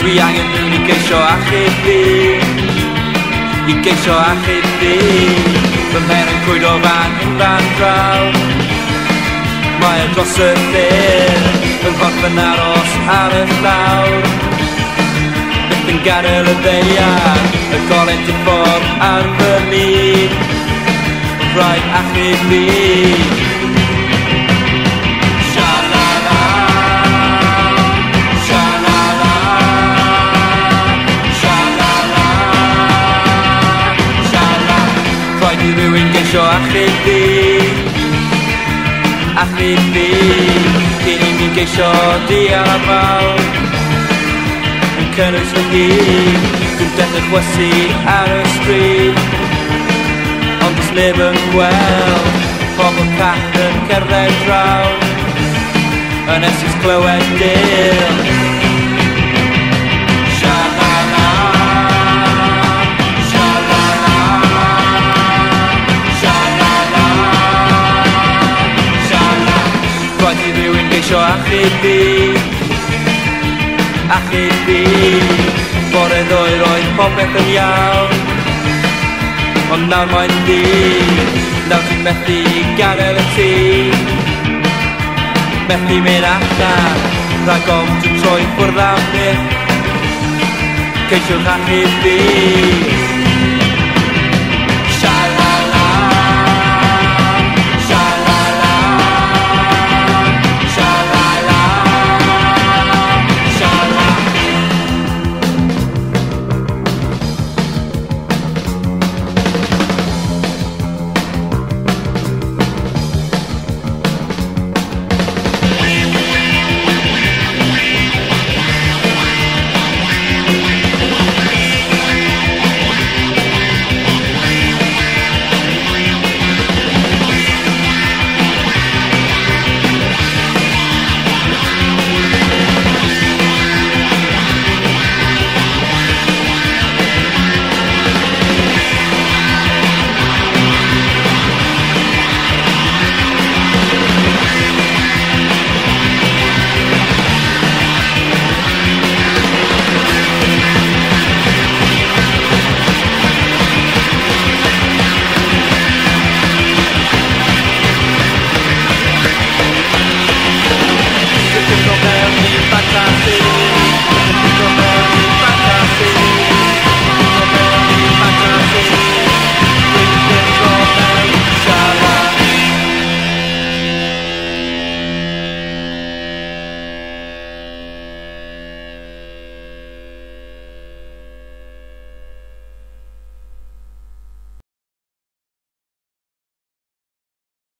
Dwi angen mewn I geisio achub fi, I geisio achub fi. Fy mhen yn cwydo fan hyn fan draw, mae o dros y ffyr, fy nghorff yn aros ar y llawr. Byth yn gadael y ddeiad, y golent I ffordd ar fy lid, rhaid achub fi. Rhaid I rywun geisio achub fi, achub fi. Cyn I mi geisio di ar y fawr, yn cynnwys fy hun. Dwi'n dechrau chwysu ar y stryd, ond does neb yn gweld. Pobl call yn cerdded draw, yn esgus clywed dil. Rhaid I rywun geisio achub fi, achub fi. Bore ddoe roedd popeth yn iawn, ond nawr mae'n dydd. Nawr ti'n methu gadael y tŷ, methu mynd allan, rhag ofn ti'n troi ffwrdd am byth. Ceisiwch achub fi.